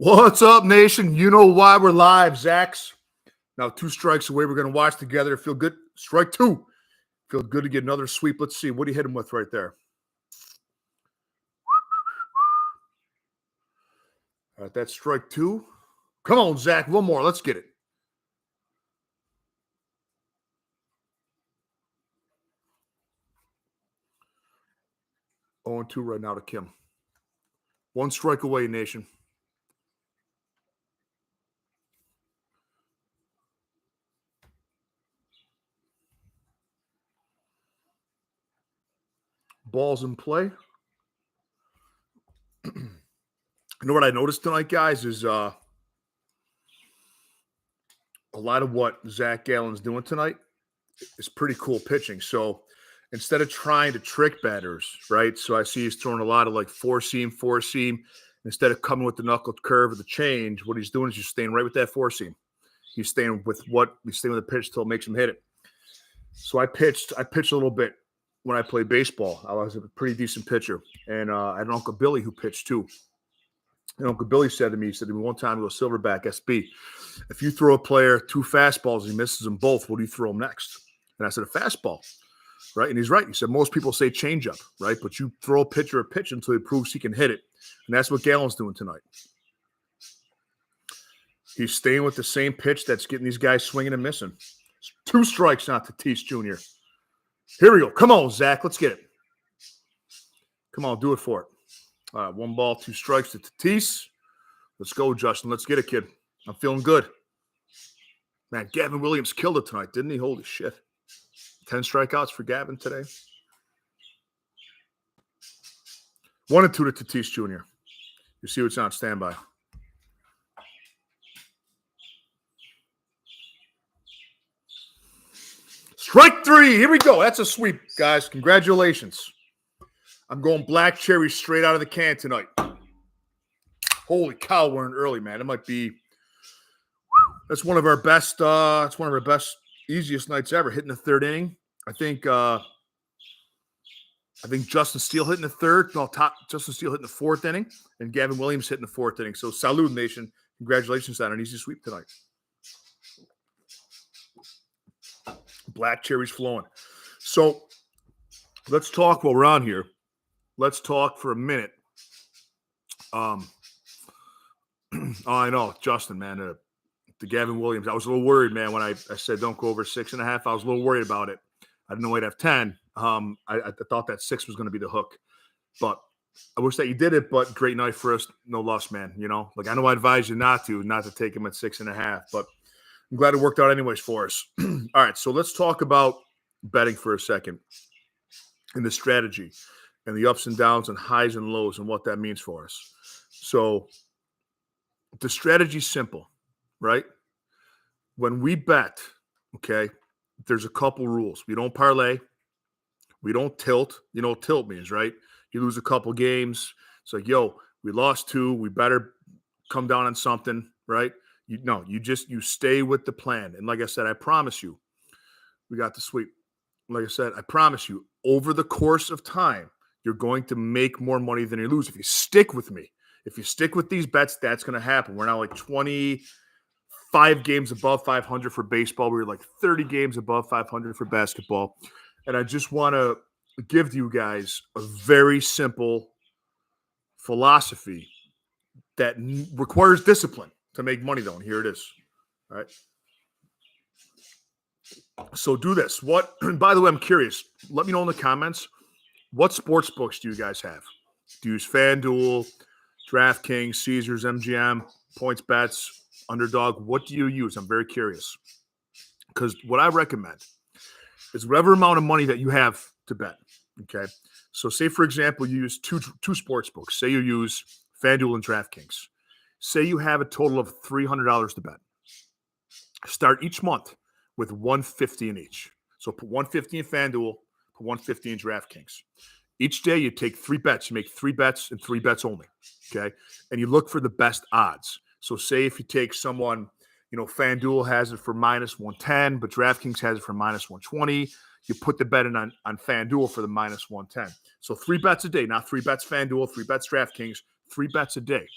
What's up, nation? You know why we're live, Zax. Now, 2 strikes away. We're going to watch together. Feel good. Strike 2. Feel good to get another sweep. Let's see. What do you hit him with right there? All right, that's strike 2. Come on, Zach. One more. Let's get it. Oh, 2 right now to Kim. 1 strike away, nation. Balls in play. You know what I noticed tonight, guys, is a lot of what Zach Gallen's doing tonight is pretty cool pitching. So instead of trying to trick batters, right? So I see he's throwing a lot of like four seam. Instead of coming with the knuckle curve or the change, what he's doing is just staying right with that four seam. He's staying with the pitch till it makes him hit it. So I pitched a little bit when I played baseball. I was a pretty decent pitcher. And I had an Uncle Billy who pitched too. And Uncle Billy said to me, one time, go Silverback SB, if you throw a player 2 fastballs and he misses them both, what do you throw him next? And I said, a fastball, right? And he's right. He said, most people say changeup, right? But you throw a pitcher a pitch until he proves he can hit it. And that's what Gallen's doing tonight. He's staying with the same pitch that's getting these guys swinging and missing. 2 strikes not to Tatis Jr. Here we go. Come on, Zach. Let's get it. Come on, do it for it. All right, 1 ball, 2 strikes to Tatis. Let's go, Justin. Let's get it, kid. I'm feeling good. Man, Gavin Williams killed it tonight, didn't he? Holy shit. 10 strikeouts for Gavin today. 1-2 to Tatis Jr. You see what's on standby. Strike 3. Here we go. That's a sweep, guys. Congratulations. I'm going black cherry straight out of the can tonight. Holy cow, we're in early, man. It might be – that's one of our best it's one of our best, easiest nights ever, hitting the 3rd inning. I think Justin Steele hitting the 3rd. No, Justin Steele hitting the 4th inning, and Gavin Williams hitting the 4th inning. So, salute, nation. Congratulations on an easy sweep tonight. Black cherries flowing. So, let's talk while we're on here. Let's talk for a minute. I know, Justin, man, the Gavin Williams. I was a little worried, man, when I said don't go over 6.5. I was a little worried about it. I didn't know I'd have 10. I thought that 6 was going to be the hook. But I wish that you did it, but great night for us. No loss, man. You know, like I know I advised you not to take him at 6.5, but I'm glad it worked out anyways for us. All right, so let's talk about betting for a second and the strategy and the ups and downs and highs and lows and what that means for us. So the strategy's simple, right? When we bet, okay, there's a couple rules. We don't parlay. We don't tilt. You know what tilt means, right? You lose a couple games. It's like, yo, we lost 2. We better come down on something, right? You stay with the plan. And like I said, I promise you, we got the sweep. Like I said, I promise you, over the course of time, you're going to make more money than you lose. If you stick with me, if you stick with these bets, that's going to happen. We're now like 25 games above 500 for baseball. We were like 30 games above 500 for basketball. And I just want to give you guys a very simple philosophy that requires discipline to make money, though. And here it is. All right. So do this. By the way, I'm curious. Let me know in the comments. What sports books do you guys have? Do you use FanDuel, DraftKings, Caesars, MGM, Points Bets, Underdog? What do you use? I'm very curious. Because what I recommend is whatever amount of money that you have to bet. Okay. So say, for example, you use two sports books. Say you use FanDuel and DraftKings. Say you have a total of $300 to bet. Start each month with $150 in each. So put $150 in FanDuel, put $150 in DraftKings. Each day you take 3 bets. You make 3 bets and 3 bets only. Okay. And you look for the best odds. So say if you take someone, FanDuel has it for -110, but DraftKings has it for -120. You put the bet in on FanDuel for the -110. So 3 bets a day, not 3 bets FanDuel, 3 bets DraftKings, 3 bets a day.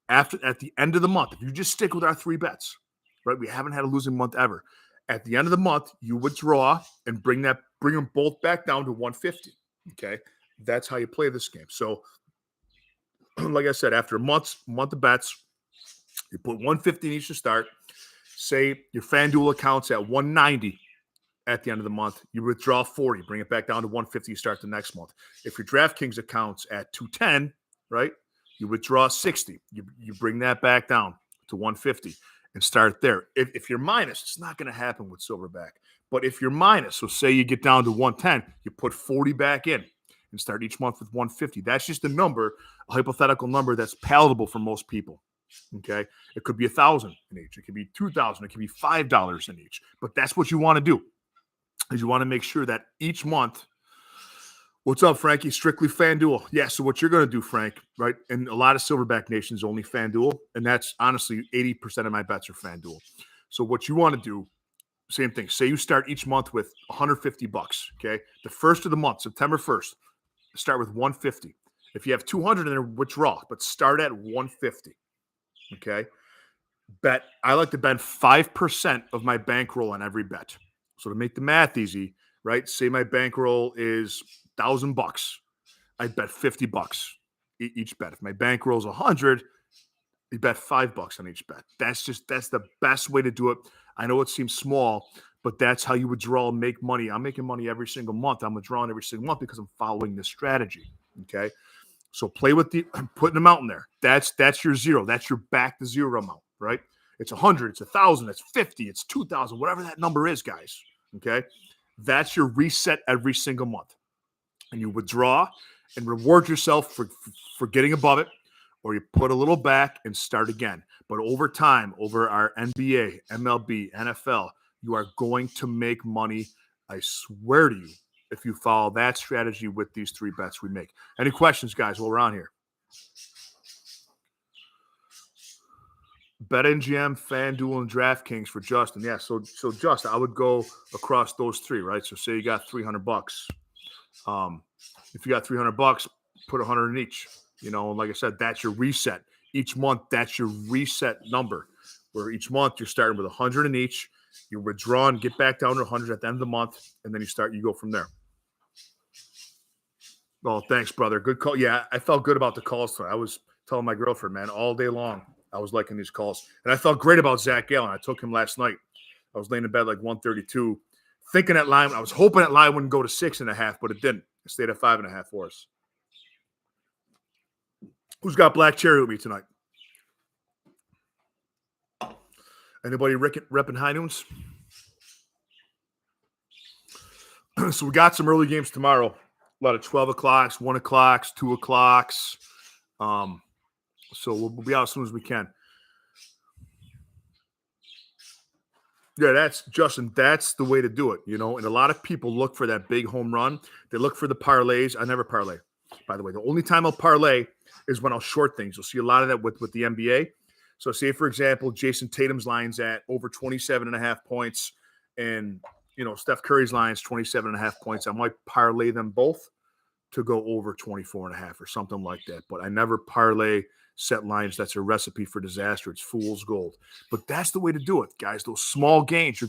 at the end of the month, if you just stick with our 3 bets, right? We haven't had a losing month ever. At the end of the month, you withdraw and bring them both back down to 150. Okay, that's how you play this game. So, like I said, after a month of bets, you put 150 in each to start. Say your FanDuel account's at 190 at the end of the month. You withdraw 40, bring it back down to 150. You start the next month. If your DraftKings account's at 210, right? You withdraw 60. You bring that back down to 150 and start there. If you're minus, it's not going to happen with Silverback. But if you're minus, so say you get down to 110, you put 40 back in and start each month with 150. That's just a number, a hypothetical number that's palatable for most people. Okay, it could be $1,000 in each. It could be $2,000. It could be $5 in each. But that's what you want to do. Is you want to make sure that each month. What's up, Frankie? Strictly FanDuel. Yeah, so what you're going to do, Frank, right? And a lot of Silverback Nations only FanDuel, and that's honestly 80% of my bets are FanDuel. So what you want to do, same thing. Say you start each month with $150, okay? The first of the month, September 1st, start with 150. If you have 200 in there, withdraw, but start at 150, okay? I like to bet 5% of my bankroll on every bet. So to make the math easy, right? Say my bankroll is $1,000. I'd bet $50 each bet. If my bankroll is 100, you bet $5 on each bet. That's the best way to do it. I know it seems small, but that's how you withdraw and make money. I'm making money every single month. I'm withdrawing every single month because I'm following this strategy. Okay. So play with putting them out in there. That's your zero. That's your back to zero amount, right? It's 100, it's 1,000, it's 50, it's 2,000, whatever that number is, guys. Okay. That's your reset every single month. And you withdraw and reward yourself for getting above it, or you put a little back and start again. But over time, over our NBA, MLB, NFL, you are going to make money. I swear to you, if you follow that strategy with these 3 bets we make. Any questions, guys, while we're on here? BetMGM, FanDuel, and DraftKings for Justin. Yeah, so Justin, I would go across those 3, right? So say you got $300. If you got $300, put 100 in each. You know, like I said, that's your reset. Each month, that's your reset number. Where each month you're starting with 100 in each. You withdraw and get back down to 100 at the end of the month, and then you go from there. Oh, thanks, brother. Good call. Yeah, I felt good about the calls today. I was telling my girlfriend, man, all day long, I was liking these calls. And I felt great about Zach Gallen. I took him last night. I was laying in bed like 1:32, thinking that line. I was hoping that line wouldn't go to 6.5, but it didn't. It stayed at 5.5 for us. Who's got black cherry with me tonight? Anybody repping high noons? So we got some early games tomorrow. A lot of 12 o'clocks, 1 o'clocks, 2 o'clocks. So we'll be out as soon as we can. Yeah, that's the way to do it, you know. And a lot of people look for that big home run. They look for the parlays. I never parlay, by the way. The only time I'll parlay is when I'll short things. You'll see a lot of that with the NBA. So say, for example, Jason Tatum's line's at over 27.5 points, and, you know, Steph Curry's line's 27.5 points. I might parlay them both to go over 24.5 or something like that. But I never parlay set lines. That's a recipe for disaster. It's fool's gold. But that's the way to do it, guys. Those small gains,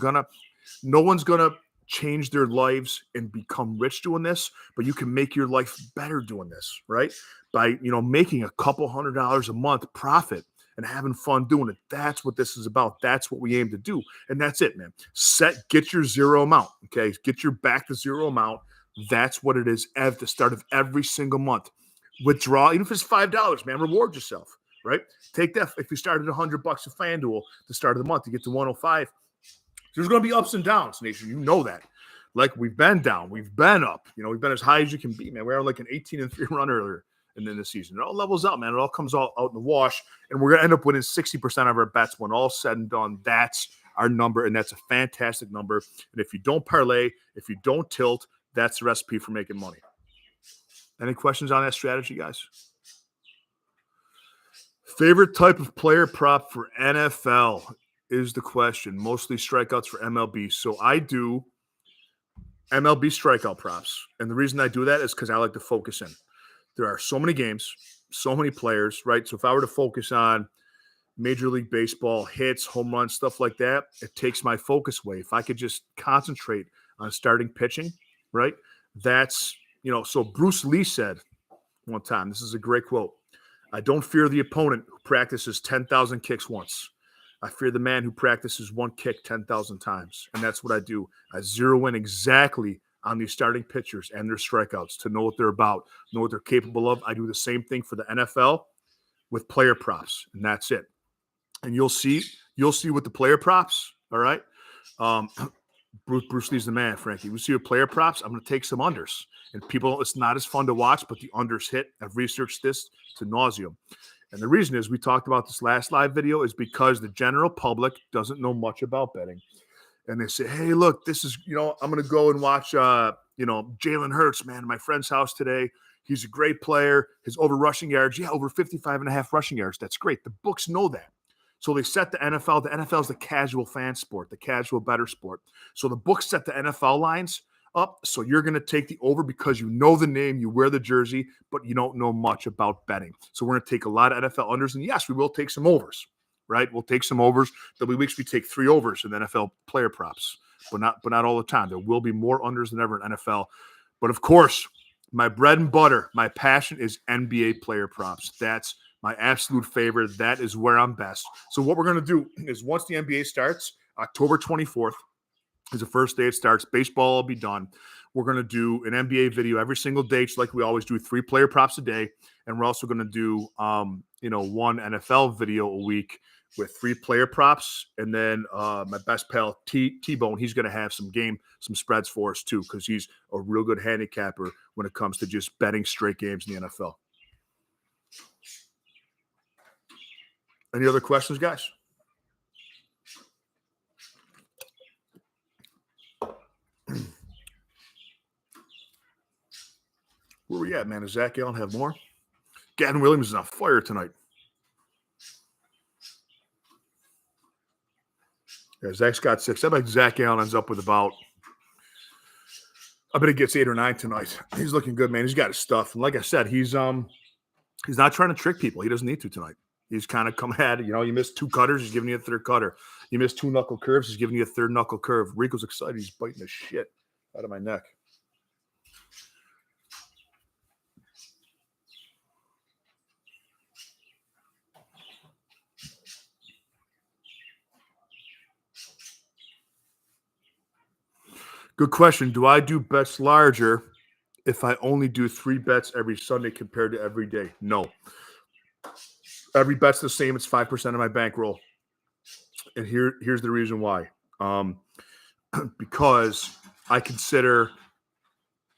no one's gonna change their lives and become rich doing this, but you can make your life better doing this, right? By, you know, making a couple $100 a month profit and having fun doing it. That's what this is about. That's what we aim to do. And that's it, man. Get your zero amount, okay? Get your back to zero amount. That's what it is at the start of every single month. Withdraw, even if it's $5, man, reward yourself, right? Take that. If you started $100 of FanDuel the start of the month, you get to 105. There's going to be ups and downs, Nation. You know that. Like, we've been down, we've been up. You know, we've been as high as you can be, man. We were like an 18-3 run earlier in the season. It all levels out, man. It all comes out in the wash, and we're going to end up winning 60% of our bets when all said and done. That's our number, and that's a fantastic number. And if you don't parlay, if you don't tilt, that's the recipe for making money. Any questions on that strategy, guys? Favorite type of player prop for NFL is the question. Mostly strikeouts for MLB. So I do MLB strikeout props. And the reason I do that is because I like to focus in. There are so many games, so many players, right? So if I were to focus on Major League Baseball, hits, home runs, stuff like that, it takes my focus away. If I could just concentrate on starting pitching, right? That's, so Bruce Lee said one time, this is a great quote, I don't fear the opponent who practices 10,000 kicks once. I fear the man who practices one kick 10,000 times. And that's what I do. I zero in exactly on these starting pitchers and their strikeouts to know what they're about, know what they're capable of. I do the same thing for the NFL with player props, and that's it. And you'll see with the player props, all right? Bruce Lee's the man, Frankie. We see with player props, I'm going to take some unders. And people, it's not as fun to watch, but the unders hit. I've researched this to nauseum. And the reason is we talked about this last live video is because the general public doesn't know much about betting. And they say, hey, look, this is, I'm going to go and watch, Jalen Hurts, man, at my friend's house today. He's a great player. His over rushing yards, over 55.5 rushing yards. That's great. The books know that. So they set the NFL. The NFL is the casual fan sport, the casual better sport. So the books set the NFL lines up. So you're going to take the over because you know the name, you wear the jersey, but you don't know much about betting. So we're going to take a lot of NFL unders. And yes, we will take some overs, right? We'll take some overs. There'll be weeks we take 3 overs in NFL player props, but not all the time. There will be more unders than ever in NFL. But of course, my bread and butter, my passion is NBA player props. That's my absolute favorite. That is where I'm best. So what we're going to do is once the NBA starts, October 24th is the first day it starts. Baseball will be done. We're going to do an NBA video every single day, just like we always do, 3 player props a day. And we're also going to do, 1 NFL video a week with 3 player props. And then my best pal, T-Bone, he's going to have some spreads for us too, because he's a real good handicapper when it comes to just betting straight games in the NFL. Any other questions, guys? Where we at, man? Does Zach Allen have more? Gavin Williams is on fire tonight. Yeah, Zach's got 6. I bet Zach Allen ends up with about, I bet he gets 8 or 9 tonight. He's looking good, man. He's got his stuff. And like I said, he's not trying to trick people. He doesn't need to tonight. He's kind of come at it. You missed 2 cutters, he's giving you a 3rd cutter. You missed 2 knuckle curves, he's giving you a 3rd knuckle curve. Rico's excited. He's biting the shit out of my neck. Good question. Do I do bets larger if I only do 3 bets every Sunday compared to every day? No. Every bet's the same. It's 5% of my bankroll. And here's the reason why. Because I consider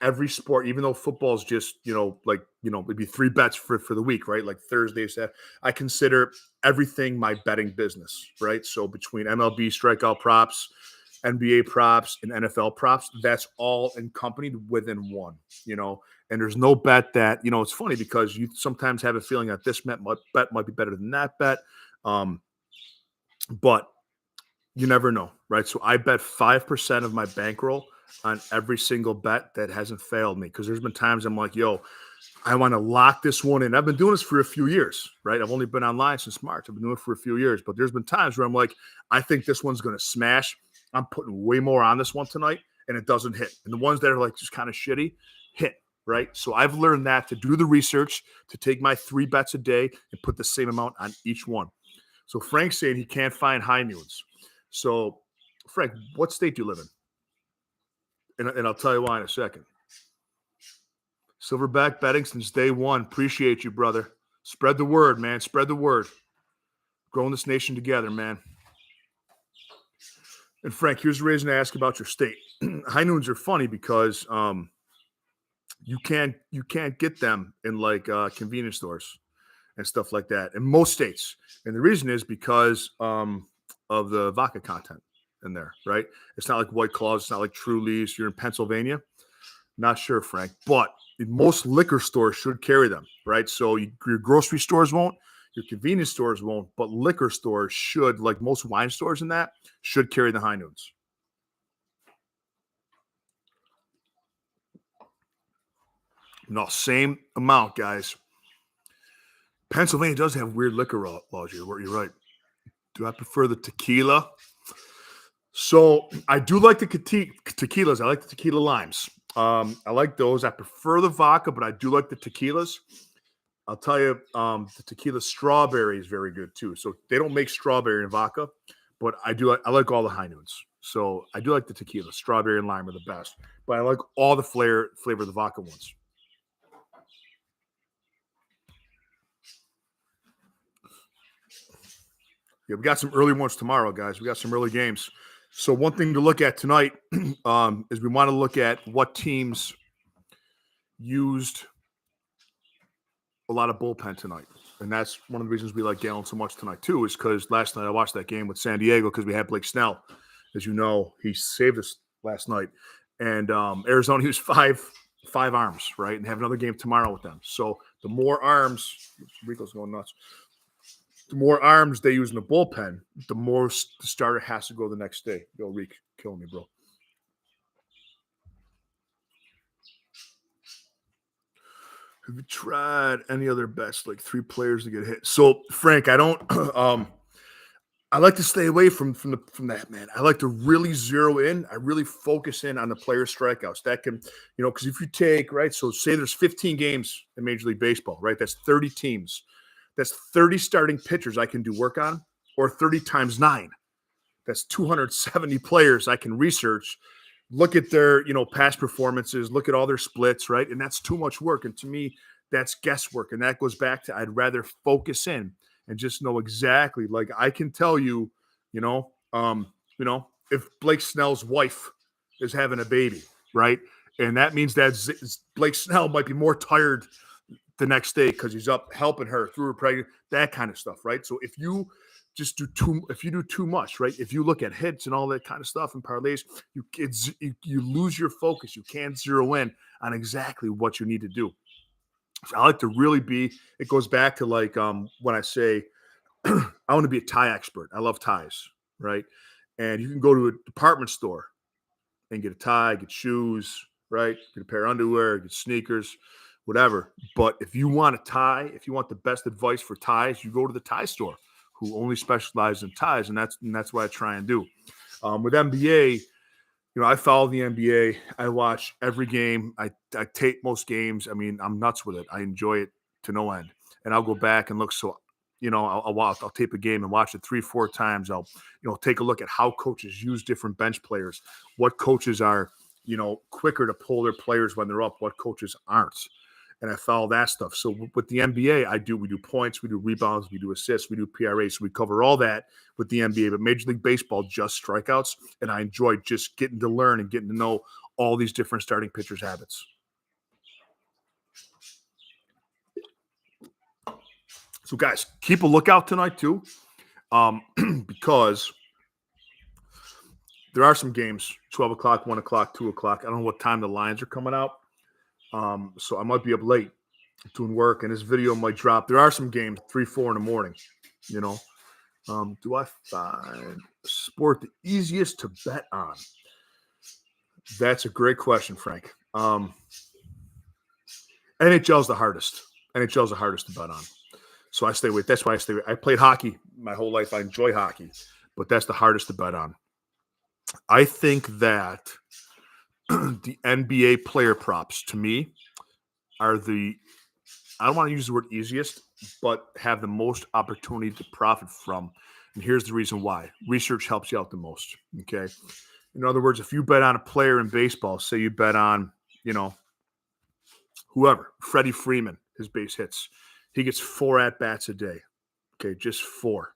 every sport, even though football is just, maybe 3 bets for the week, right? Like Thursday, Saturday. I consider everything my betting business, right? So between MLB strikeout props, NBA props, and NFL props, that's all accompanied within one, and there's no bet that, it's funny because you sometimes have a feeling that this bet might be better than that bet. But you never know, right? So I bet 5% of my bankroll on every single bet that hasn't failed me. Because there's been times I'm like, I want to lock this one in. I've been doing this for a few years, right? I've only been online since March. I've been doing it for a few years. But there's been times where I'm like, I think this one's going to smash. I'm putting way more on this one tonight, and it doesn't hit. And the ones that are like just kind of shitty hit, right? So I've learned that to do the research, to take my 3 bets a day and put the same amount on each one. So Frank's saying he can't find high noons. So, Frank, what state do you live in? And I'll tell you why in a second. Silverback betting since day one. Appreciate you, brother. Spread the word, man. Spread the word. Growing this nation together, man. And Frank, here's the reason I ask about your state. High noons are funny because you can't get them in like convenience stores and stuff like that in most states. And the reason is because of the vodka content in there, right? It's not like White Claws. It's not like Truly's. You're in Pennsylvania. Not sure, Frank, but most liquor stores should carry them, right? So your grocery stores won't, your convenience stores won't, but liquor stores should, like most wine stores and that, should carry the high noons. No, same amount, guys. Pennsylvania does have weird liquor laws. You're right. Do I prefer the tequila? So I do like the tequilas. I like the tequila limes. I like those. I prefer the vodka, but I do like the tequilas. I'll tell you, the tequila strawberry is very good too. So they don't make strawberry and vodka, but I like all the high noons. So I do like the tequila. Strawberry and lime are the best, but I like all the flavor of the vodka ones. Yeah, we got some early ones tomorrow, guys. We got some early games. So one thing to look at tonight is we want to look at what teams used a lot of bullpen tonight. And that's one of the reasons we like Galen so much tonight, too, is because last night I watched that game with San Diego because we had Blake Snell. As you know, he saved us last night. And Arizona, he was five arms, right? And have another game tomorrow with them. So the more arms, Rico's going nuts. The more arms they use in the bullpen, the more the starter has to go the next day. Yo, Reek, killing me, bro. Have you tried any other bets, like 3 players to get hit? So, Frank, I don't. I like to stay away from that, man. I like to really zero in. I really focus in on the player strikeouts. That can, because if you take, right, so say there's 15 games in Major League Baseball, right? That's 30 teams. That's 30 starting pitchers I can do work on, or 30 times 9. That's 270 players I can research, look at their, past performances, look at all their splits, right? And that's too much work. And to me, that's guesswork. And that goes back to I'd rather focus in and just know exactly. Like I can tell you, if Blake Snell's wife is having a baby, right? And that means that Blake Snell might be more tired the next day because he's up helping her through her pregnancy, that kind of stuff, right? So if you do too much, right? If you look at hits and all that kind of stuff and parlays, you lose your focus. You can't zero in on exactly what you need to do. So I like to really be. It goes back to like when I say I want to be a tie expert. I love ties, right? And you can go to a department store and get a tie, get shoes, right? Get a pair of underwear, get sneakers, whatever. But if you want a tie, if you want the best advice for ties, you go to the tie store, who only specialize in ties, and that's what I try and do. With NBA, I follow the NBA. I watch every game. I tape most games. I mean, I'm nuts with it. I enjoy it to no end, and I'll go back and look. So, I'll tape a game and watch it 3-4 times. I'll take a look at how coaches use different bench players, what coaches are quicker to pull their players when they're up, what coaches aren't. And I follow that stuff. So with the NBA, we do points, we do rebounds, we do assists, we do PRA. So we cover all that with the NBA. But Major League Baseball, just strikeouts. And I enjoy just getting to learn and getting to know all these different starting pitchers' habits. So guys, keep a lookout tonight too, because there are some games, 12 o'clock, 1 o'clock, 2 o'clock. I don't know what time the lines are coming out. So I might be up late doing work, and this video might drop. There are some games 3-4 in the morning. Do I find sport the easiest to bet on? That's a great question, Frank. NHL is the hardest. NHL is the hardest to bet on. So I stay away. That's why I stay away. I played hockey my whole life. I enjoy hockey, but that's the hardest to bet on. I think that the NBA player props to me are I don't want to use the word easiest, but have the most opportunity to profit from. And here's the reason why. Research helps you out the most. Okay. In other words, if you bet on a player in baseball, say you bet on, whoever, Freddie Freeman, his base hits, he gets 4 at-bats a day. Okay. Just 4,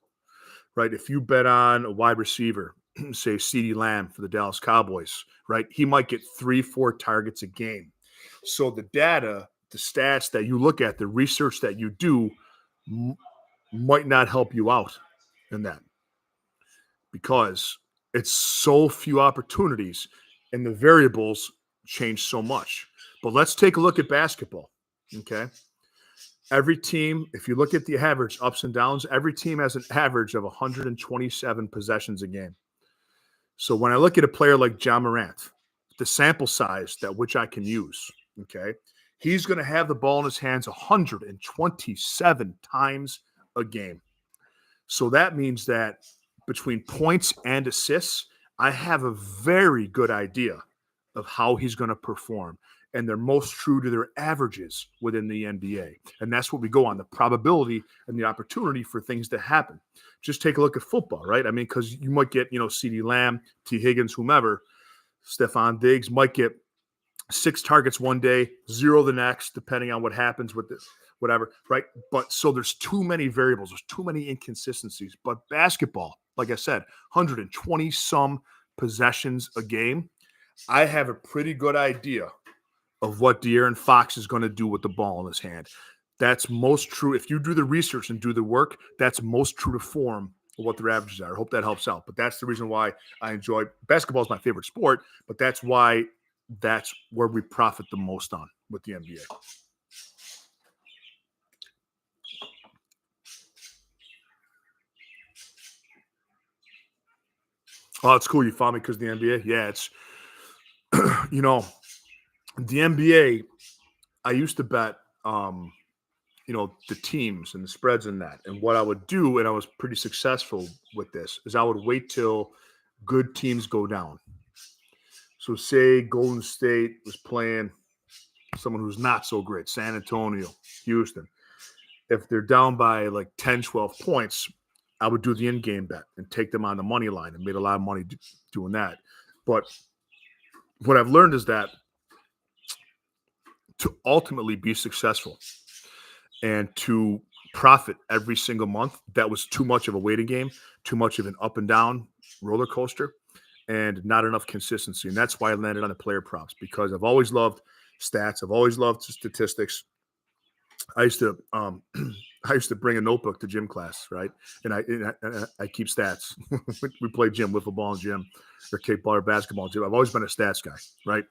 right? If you bet on a wide receiver, say CeeDee Lamb for the Dallas Cowboys, right? He might get 3-4 targets a game. So the data, the stats that you look at, the research that you do might not help you out in that because it's so few opportunities and the variables change so much. But let's take a look at basketball, okay? Every team, if you look at the average ups and downs, every team has an average of 127 possessions a game. So when I look at a player like John Morant, the sample size that which I can use, okay, He's going to have the ball in his hands 127 times a game. So that means that between points and assists, I have a very good idea of how he's going to perform. And they're most true to their averages within the NBA. And that's what we go on, the probability and the opportunity for things to happen. Just take a look at football, right? I mean, because you might get, CeeDee Lamb, T. Higgins, whomever, Stephon Diggs might get 6 targets one day, 0 the next, depending on what happens with this, whatever, right? But so there's too many variables. There's too many inconsistencies. But basketball, like I said, 120 some possessions a game. I have a pretty good idea of what De'Aaron Fox is going to do with the ball in his hand. That's most true. If you do the research and do the work, that's most true to form of what their averages are. I hope that helps out. But that's the reason why I enjoy basketball is my favorite sport, but that's why that's where we profit the most on with the NBA. Oh, it's cool. You found me because of the NBA? Yeah, it's, the NBA, I used to bet, the teams and the spreads and that. And what I would do, and I was pretty successful with this, is I would wait till good teams go down. So say Golden State was playing someone who's not so great, San Antonio, Houston. If they're down by like 10, 12 points, I would do the in-game bet and take them on the money line and made a lot of money doing that. But what I've learned is that to ultimately be successful and to profit every single month, that was too much of a waiting game, too much of an up and down roller coaster, and not enough consistency. And that's why I landed on the player props, because I've always loved stats. I've always loved statistics. I used to bring a notebook to gym class, right? And I keep stats. We play gym, wiffle ball in gym, or kickball or basketball in gym. I've always been a stats guy, right?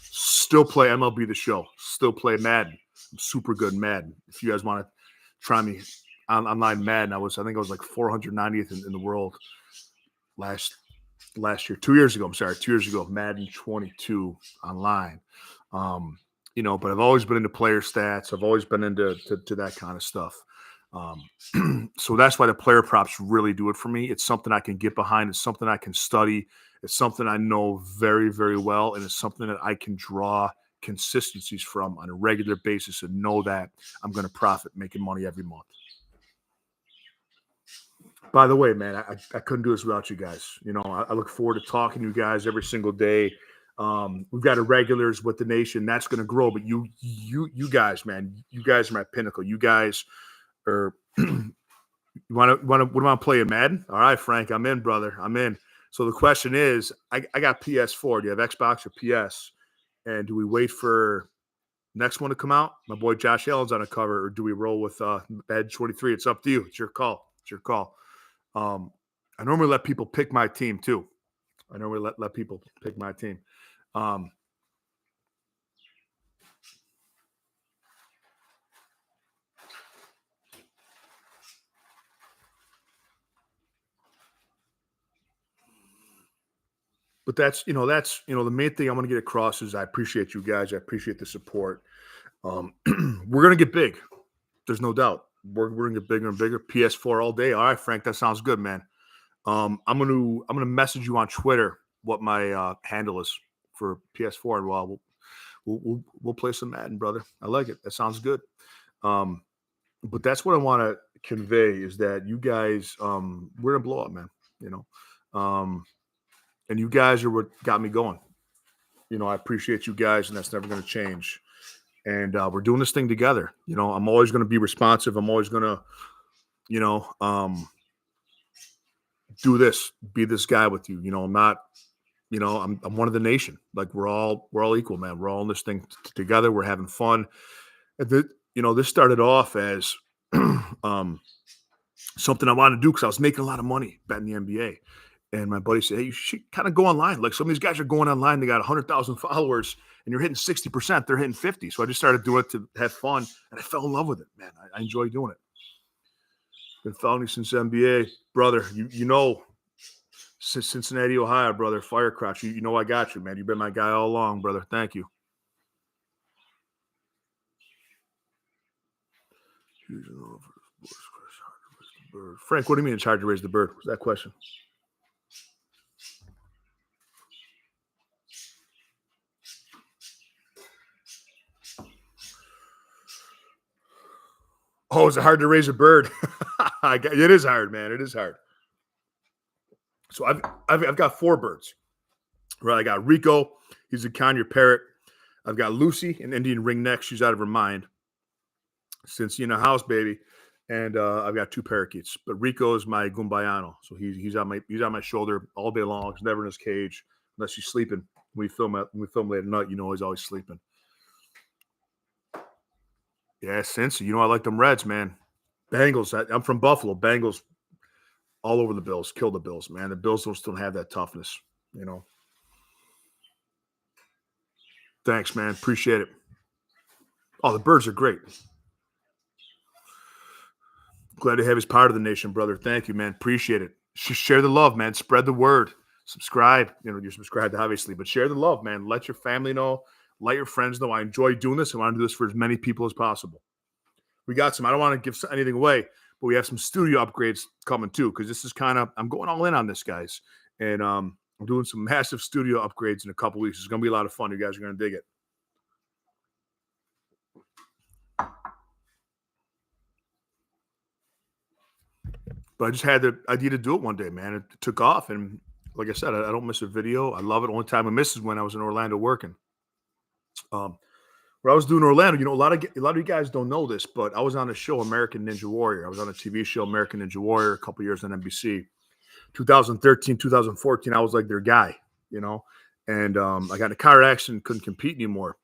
Still play MLB The Show. Still play Madden. I'm super good in Madden. If you guys want to try me online Madden, I think I was like 490th in the world last year. 2 years ago, Madden 22 online. But I've always been into player stats. I've always been into that kind of stuff. So that's why the player props really do it for me. It's something I can get behind. It's something I can study. It's something I know very, very well. And it's something that I can draw consistencies from on a regular basis and know that I'm going to profit making money every month. By the way, man, I couldn't do this without you guys. I look forward to talking to you guys every single day. We've got irregulars with the nation that's going to grow, but you guys, man, you guys are my pinnacle. You guys are. You want to play a Madden? All right, Frank, I'm in, brother. I'm in. So the question is, I got PS4. Do you have Xbox or PS? And do we wait for next one to come out? My boy Josh Allen's on a cover, or do we roll with Bad 23? It's up to you. It's your call. I normally let people pick my team too. I normally let people pick my team. But that's the main thing I want to get across is I appreciate you guys. I appreciate the support. We're gonna get big. There's no doubt. We're gonna get bigger and bigger. PS4 all day. All right, Frank, that sounds good, man. I'm gonna message you on Twitter what my handle is for PS4, and we'll play some Madden, brother. I like it. That sounds good. But that's what I want to convey is that you guys, we're gonna blow up, man. And you guys are what got me going. I appreciate you guys, and that's never going to change. And we're doing this thing together. I'm always going to be responsive. I'm always going to, do this, be this guy with you. I'm not, I'm one of the nation. Like we're all equal, man. We're all in this thing together. We're having fun. And this started off as something I wanted to do because I was making a lot of money betting the NBA. And my buddy said, hey, you should kind of go online. Like some of these guys are going online. They got 100,000 followers and you're hitting 60%. They're hitting 50. So I just started doing it to have fun. And I fell in love with it, man. I enjoy doing it. Been following you since NBA. Brother, since Cincinnati, Ohio, brother, Firecrouch. I got you, man. You've been my guy all along, brother. Thank you. Frank, what do you mean it's hard to raise the bird? What's that question? Oh, is it hard to raise a bird? It is hard, man. It is hard. So I've got 4 birds. Right, I got Rico. He's a conure parrot. I've got Lucy, an Indian ringneck. She's out of her mind since in the house, baby. And I've got 2 parakeets. But Rico is my Gumbayano, so he's on my shoulder all day long. He's never in his cage unless he's sleeping. When we film late at night, he's always sleeping. Yeah, Cincy. I like them Reds, man. Bengals. I'm from Buffalo. Bengals all over the Bills. Kill the Bills, man. The Bills don't still have that toughness, Thanks, man. Appreciate it. Oh, the birds are great. Glad to have you as part of the nation, brother. Thank you, man. Appreciate it. Share the love, man. Spread the word. Subscribe. You're subscribed, obviously, but share the love, man. Let your family know. Let your friends know. I enjoy doing this. I want to do this for as many people as possible. We got some. I don't want to give anything away, but we have some studio upgrades coming too, because this is I'm going all in on this, guys. And I'm doing some massive studio upgrades in a couple weeks. It's going to be a lot of fun. You guys are going to dig it. But I just had the idea to do it one day, man. It took off. And like I said, I don't miss a video. I love it. Only time I miss is when I was in Orlando working. Where I was doing Orlando, a lot of you guys don't know this, but I was on a show, American Ninja Warrior. I was on a TV show, American Ninja Warrior, a couple years on NBC. 2013, 2014, I was like their guy, and I got in a car accident, couldn't compete anymore.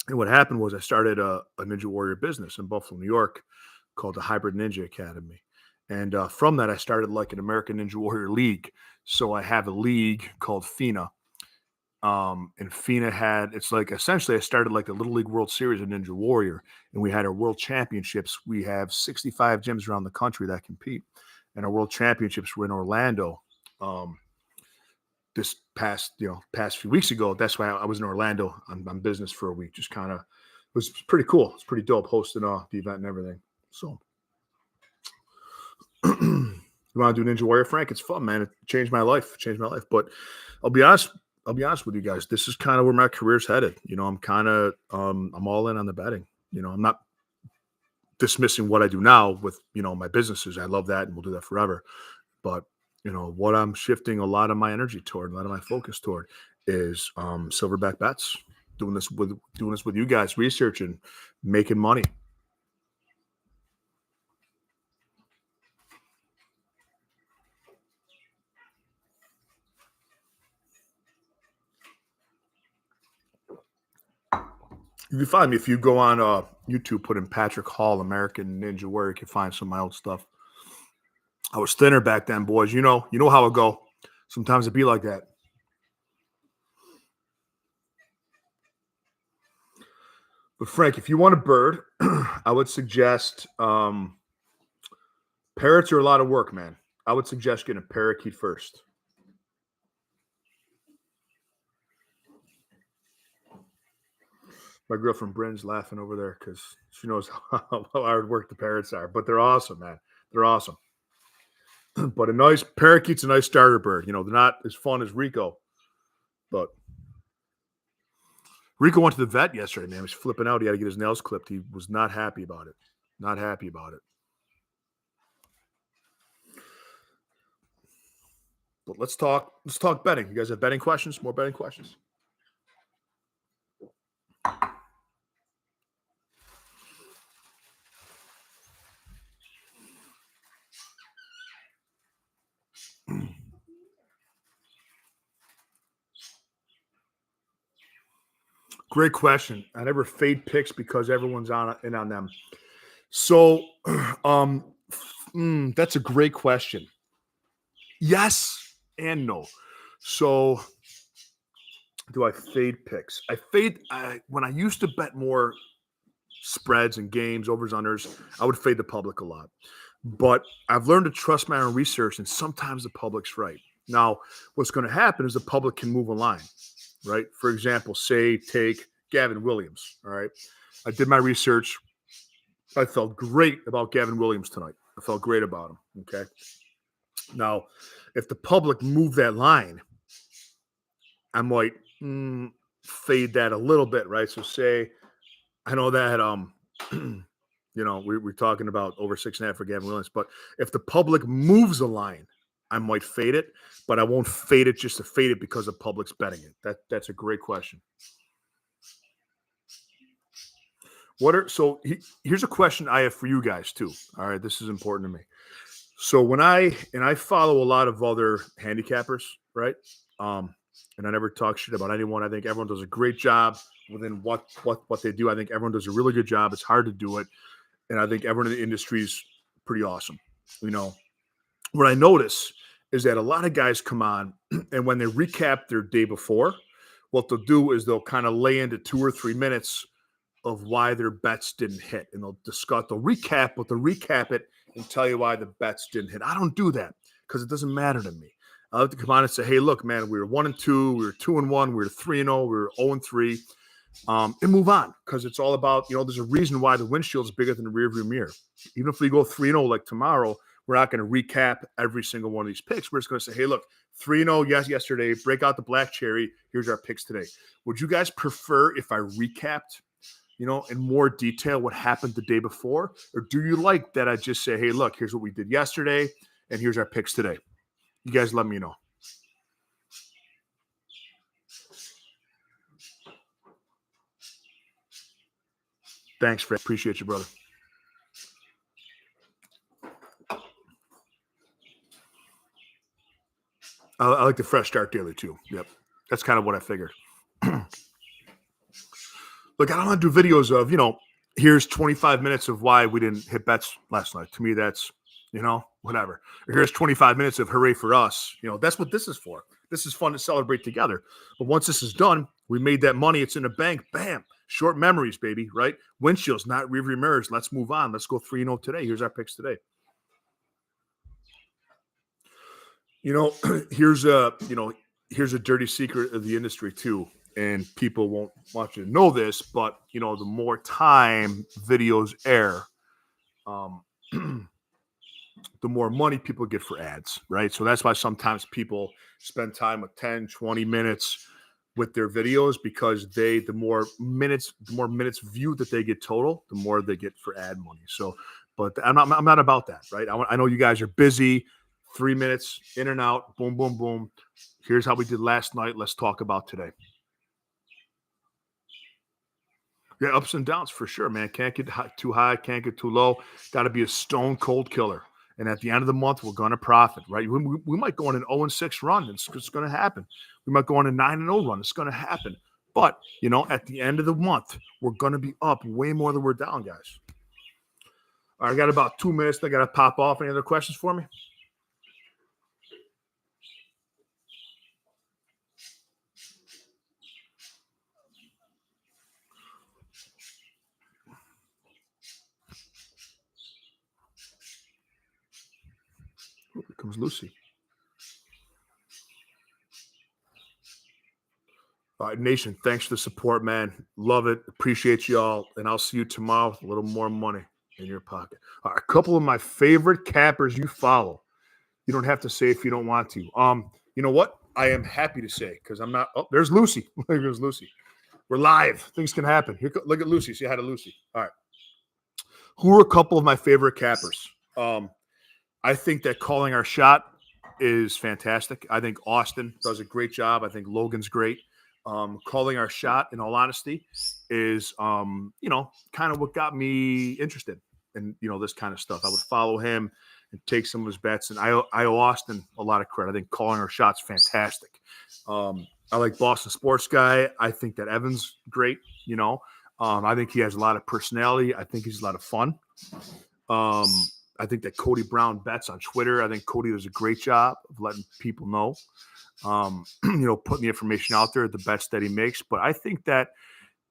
And what happened was I started a Ninja Warrior business in Buffalo, New York, called the Hybrid Ninja Academy. And from that, I started like an American Ninja Warrior League. So I have a league called FINA. And FINA it's like essentially I started like the Little League World Series of Ninja Warrior, and we had our world championships. We have 65 gyms around the country that compete, and our world championships were in Orlando. This past few weeks ago. That's why I was in Orlando on business for a week. Just kind of, it was pretty cool. It's pretty dope hosting the event and everything. So you want to do Ninja Warrior, Frank? It's fun, man. It changed my life. But I'll be honest with you guys. This is kind of where my career's headed. I'm I'm all in on the betting. I'm not dismissing what I do now with, my businesses. I love that and we'll do that forever. But, what I'm shifting a lot of my energy toward, a lot of my focus toward is silverback bets, doing this with you guys, researching, making money. You can find me if you go on YouTube, put in Patrick Hall, American Ninja Warrior. You can find some of my old stuff. I was thinner back then, boys. You know how it go. Sometimes it be like that. But Frank, if you want a bird, I would suggest parrots are a lot of work, man. I would suggest getting a parakeet first. My girlfriend Bryn's laughing over there because she knows how hard work the parrots are. But they're awesome, man. They're awesome. But a nice parakeet's a nice starter bird. They're not as fun as Rico. But Rico went to the vet yesterday, man. He was flipping out. He had to get his nails clipped. He was not happy about it. Not happy about it. But let's talk betting. You guys have betting questions? More betting questions? Great question. I never fade picks because everyone's in on them. So, that's a great question. Yes and no. So, do I fade picks? When I used to bet more spreads and games, overs, unders, I would fade the public a lot. But I've learned to trust my own research, and sometimes the public's right. Now, what's going to happen is the public can move a line, right? For example, say take Gavin Williams, all right? I did my research. I felt great about Gavin Williams tonight. I felt great about him. Okay. Now, if the public move that line, I might fade that a little bit, right? So say I know that we're talking about over 6.5 for Gavin Williams, but if the public moves a line, I might fade it, but I won't fade it just to fade it because the public's betting it. That's a great question. Here's a question I have for you guys too. All right, this is important to me. So when I follow a lot of other handicappers, right? And I never talk shit about anyone. I think everyone does a great job within what they do. I think everyone does a really good job. It's hard to do it, and I think everyone in the industry is pretty awesome. What I notice is that a lot of guys come on, and when they recap their day before, what they'll do is they'll kind of lay into 2 or 3 minutes of why their bets didn't hit, and they'll recap, but they'll recap it and tell you why the bets didn't hit. I don't do that because it doesn't matter to me. I like to come on and say, hey, look, man, we were 1-2, we were 2-1, we were 3-0, we were 0-3, and move on, because it's all about, there's a reason why the windshield is bigger than the rearview mirror. Even if we go 3-0 like tomorrow, we're not going to recap every single one of these picks. We're just going to say, hey, look, 3-0 yesterday, break out the black cherry. Here's our picks today. Would you guys prefer if I recapped, in more detail what happened the day before? Or do you like that I just say, hey, look, here's what we did yesterday, and here's our picks today? You guys let me know. Thanks, Fred. Appreciate you, brother. I like the fresh start daily too. Yep. That's kind of what I figured. Look, I don't want to do videos of, here's 25 minutes of why we didn't hit bets last night. To me, that's, whatever. Or here's 25 minutes of hooray for us. That's what this is for. This is fun to celebrate together. But once this is done, we made that money. It's in the bank. Bam. Short memories, baby, right? Windshields, not rearview mirrors. Let's move on. Let's go 3-0 today. Here's our picks today. Here's a dirty secret of the industry too. And people won't want you to know this, but the more time videos air, the more money people get for ads, right? So that's why sometimes people spend time with 10, 20 minutes with their videos, because the more minutes viewed that they get total, the more they get for ad money. So, but I'm not about that, right? I know you guys are busy. 3 minutes in and out, boom, boom, boom. Here's how we did last night. Let's talk about today. Yeah, ups and downs for sure, man. Can't get too high, can't get too low. Got to be a stone cold killer. And at the end of the month, we're going to profit, right? We might go on an 0-6 run. It's going to happen. We might go on a 9-0 run. It's going to happen. But, at the end of the month, we're going to be up way more than we're down, guys. All right, I got about 2 minutes. I got to pop off. Any other questions for me? Here comes Lucy. All right, Nation, thanks for the support, man. Love it. Appreciate y'all. And I'll see you tomorrow with a little more money in your pocket. All right, a couple of my favorite cappers you follow. You don't have to say if you don't want to. You know what? I am happy to say, because I'm not. Oh, there's Lucy. There's Lucy. We're live. Things can happen. Here, look at Lucy. Say hi to Lucy. All right. Who are a couple of my favorite cappers? I think that Calling Our Shot is fantastic. I think Austin does a great job. I think Logan's great. Calling Our Shot, in all honesty, is kind of what got me interested in this kind of stuff. I would follow him and take some of his bets, and I owe Austin a lot of credit. I think Calling Our Shot's fantastic. I like Boston Sports Guy. I think that Evan's great. I think he has a lot of personality. I think he's a lot of fun. I think that Cody Brown bets on Twitter. I think Cody does a great job of letting people know, putting the information out there, the bets that he makes. But I think that,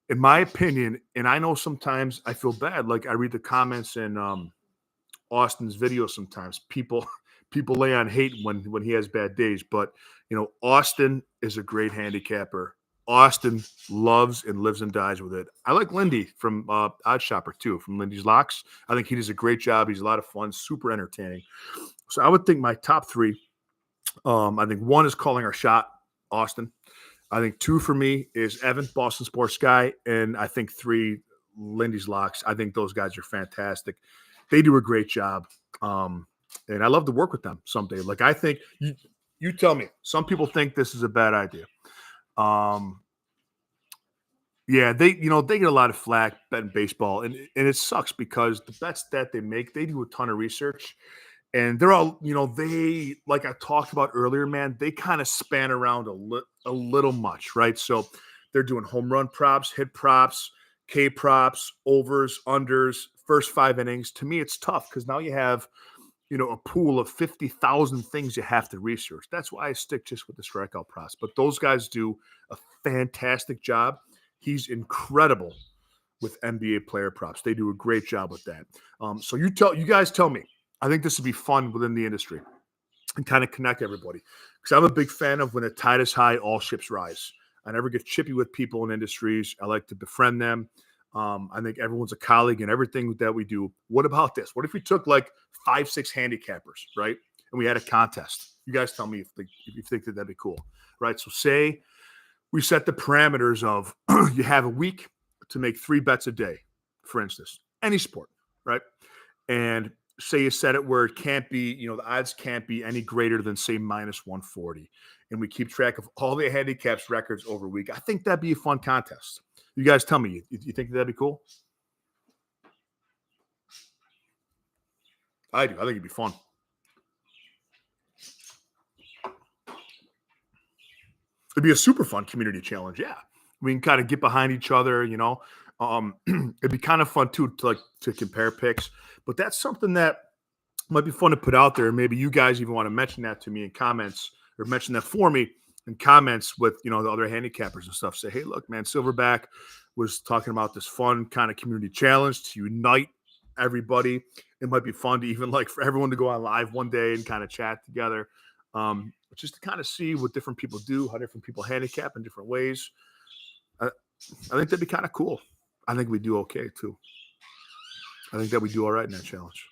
in my opinion, and I know sometimes I feel bad, like I read the comments in Austin's videos sometimes. People lay on hate when he has bad days. But, Austin is a great handicapper. Austin loves and lives and dies with it. I like Lindy from Odd Shopper too, from Lindy's Locks. I think he does a great job. He's a lot of fun, super entertaining. So I would think my top three. I think one is calling our shot, Austin. I think two for me is Evan, Boston Sports Guy, and I think three, Lindy's Locks. I think those guys are fantastic. They do a great job, and I love to work with them someday. Like I think you tell me. Some people think this is a bad idea. Um, yeah, they they get a lot of flack betting baseball, and it sucks because the bets that they make, they do a ton of research, and they're all they like I talked about earlier, man. They kind of span around a little much, right? So they're doing home run props, hit props, K props, overs, unders, first 5 innings. To me, it's tough because now you have a pool of 50,000 things you have to research. That's why I stick just with the strikeout props. But those guys do a fantastic job. He's incredible with NBA player props. They do a great job with that. So you guys tell me. I think this would be fun within the industry and kind of connect everybody. Because I'm a big fan of when the tide is high, all ships rise. I never get chippy with people in industries. I like to befriend them. I think everyone's a colleague in everything that we do. What about this? What if we took like 5, 6 handicappers, right? And we had a contest. You guys tell me if you think that'd be cool, right? So say we set the parameters of you have a week to make 3 bets a day, for instance, any sport, right? And say you set it where it can't be, the odds can't be any greater than say minus 140. And we keep track of all the handicaps records over a week. I think that'd be a fun contest. You guys tell me, you think that'd be cool? I do. I think it'd be fun. It'd be a super fun community challenge. Yeah. We can kind of get behind each other, it'd be kind of fun too to compare picks. But that's something that might be fun to put out there. Maybe you guys even want to mention that to me in comments or mention that for me in comments with, the other handicappers and stuff. Say, hey, look, man, Silverback was talking about this fun kind of community challenge to unite everybody. It might be fun to even like for everyone to go on live one day and kind of chat together. Just to kind of see what different people do, how different people handicap in different ways. I think that'd be kind of cool. I think we do okay too. I think that we do all right in that challenge.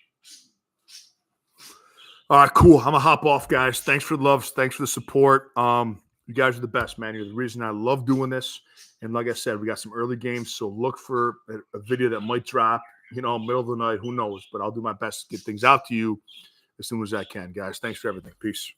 All right, cool. I'm gonna hop off, guys. Thanks for the love. Thanks for the support. You guys are the best, man. You're the reason I love doing this. And like I said, we got some early games, so look for a video that might drop, middle of the night. Who knows? But I'll do my best to get things out to you as soon as I can, guys. Thanks for everything. Peace.